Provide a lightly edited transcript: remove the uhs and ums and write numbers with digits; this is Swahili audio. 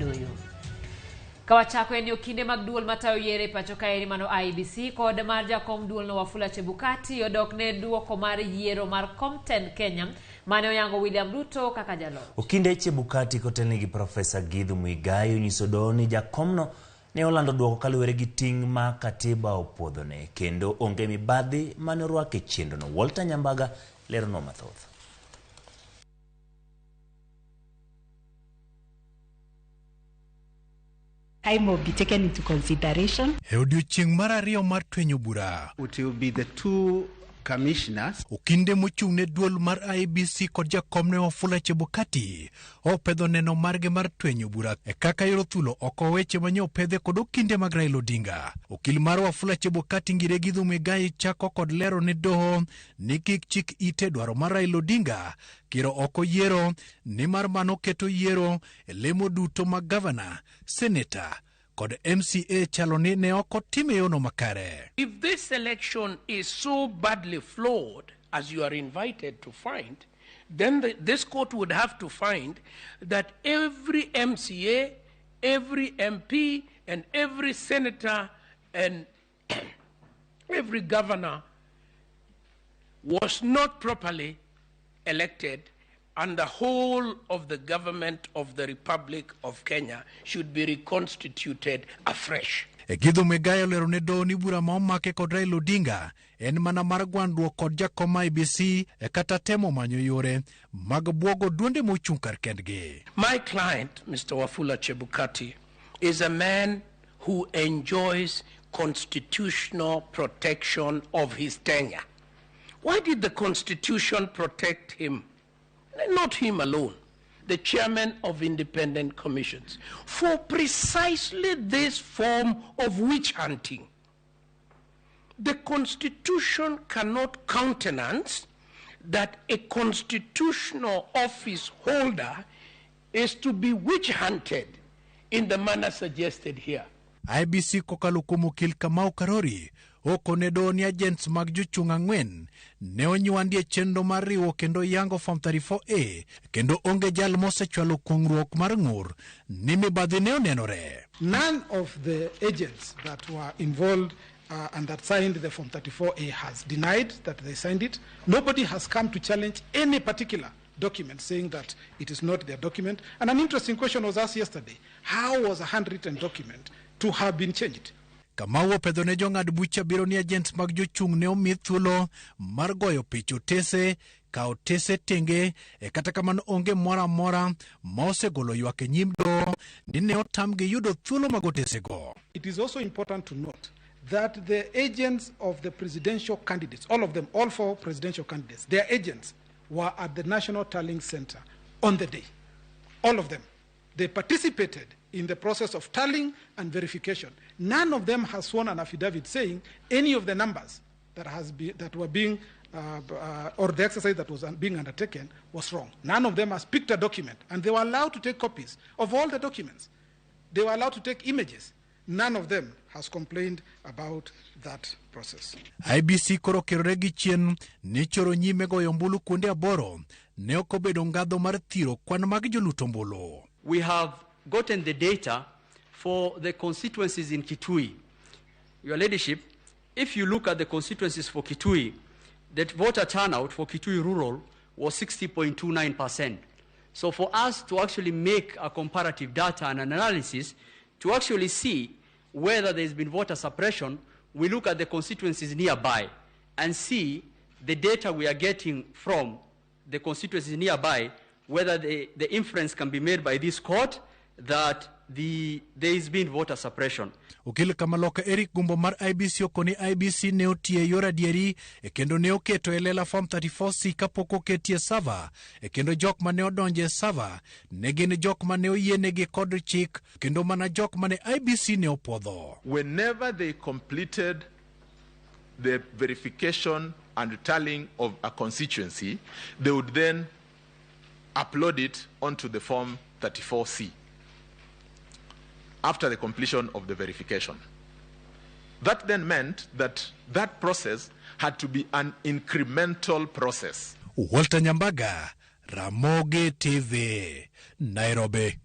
doyo. Kawachako enyo kinde magduol matayo yiero pachoka eri mano IEBC kod mar jakom duol no Wafula Chebukati odok ne duoko mar yiero mar Comten Kenya mane oyango William Ruto kaka jalo. Okinde Chebukati kotelni gi Profesa Githu Muigai onyiso doho ni jakomno ne olando duoko kaluwore gi ting' ma katiba opuodhone kendo onge mibadhi mane orwako e chenrono. Walter Nyambaga lero no mathoth. Time will be taken into consideration. Odiochieng' mar ariyo mar twenyo bura. It will be the two commissioners. Okinde mochung' ne duol mar IEBC kod jakomne Wafula Chebukati opedho neno marge mar twenyo bura e kaka yoro thulo oko weche manye opedhe kod okinde mag Raila Odinga. Okil mar Wafula Chebukati ngire Githu Muigai chako kod lero ne doho ni kik chik ite dwaro mar Raila Odinga kiro oko yiero ni mar mano keto yiero e lemo duto mag gavana, senator kod MCA chaloni ne oko time yono makare. If this election is so badly flawed as you are invited to find, then this court would have to find that every MCA, every MP, and every senator and every governor was not properly elected, and the whole of the government of the Republic of Kenya should be reconstituted afresh. Githu Muigai olero ne doho ni bura ma omake kod Raila Odinga en mana mar gwandruok kod jakom IEBC kata temo manyo yore mag bwogo duonde mochung' kar kendgi. My client, Mr. Wafula Chebukati, is a man who enjoys constitutional protection of his tenure. Why did the Constitution protect him? Not him alone, the chairman of independent commissions, for precisely this form of witch hunting. The Constitution cannot countenance that a constitutional office holder is to be witch hunted in the manner suggested here. IEBC kokalo kuom okil Kamau Karori oko ne doho ni agents mag jochung' ang'wen ne onywandie chenro mar riwo kendo yango Form 34A kendo onge jal mosechwalo kuong'ruok mar ng'ur ni mibadhi ne onenore. None of the agents that were involved and that signed the Form 34A has denied that they signed it. Nobody has come to challenge any particular document saying that it is not their document. And an interesting question was asked yesterday: how was a handwritten document to have been changed? Kamau opedho ne jong'ad bucha biro ni agents mag jochung' ne omi thuolo mar goyo picha otese ka otese tenge kata kamano onge mora mora ma osegolo ywak e nyim doho ni ne otamgi yudo thuolo mag otesego. It is also important to note that the agents of the presidential candidates, all of them, all four presidential candidates, their agents were at the National Tallying Center on the day. All of them. They participated in the process of tallying and verification. None of them has sworn an affidavit saying any of the numbers that were being, or the exercise that was being undertaken was wrong. None of them has picked a document, and they were allowed to take copies of all the documents. They were allowed to take images. None of them has complained about that process. IEBC koro kerore gi chien ni choro nyime goyo ombulu kuonde aboro ne ok obedo ngadho mar thiro kwan mag joluto ombulu. We have gotten the data for the constituencies in Kitui. Your Ladyship, if you look at the constituencies for Kitui, that voter turnout for Kitui rural was 60.29%. So for us to actually make a comparative data and analysis, to actually see whether there's been voter suppression, we look at the constituencies nearby and see the data we are getting from the constituencies nearby, whether the inference can be made by this court that there has been voter suppression. Okil Kamaloka Eric Gumbo mar IEBC okoni IEBC ne otie yor adieri kendo ne oketo e lela Form 34C kapok oketie sava kendo jok mane odonje sava ne gin jok mane oyienegi kod chik kendo mana jok mane IEBC ne opwodho. Whenever they completed the verification and tallying of a constituency, they would then upload it onto the Form 34C after the completion of the verification. That then meant that that process had to be an incremental process. Walter Nyambaga, Ramogi TV, Nairobi.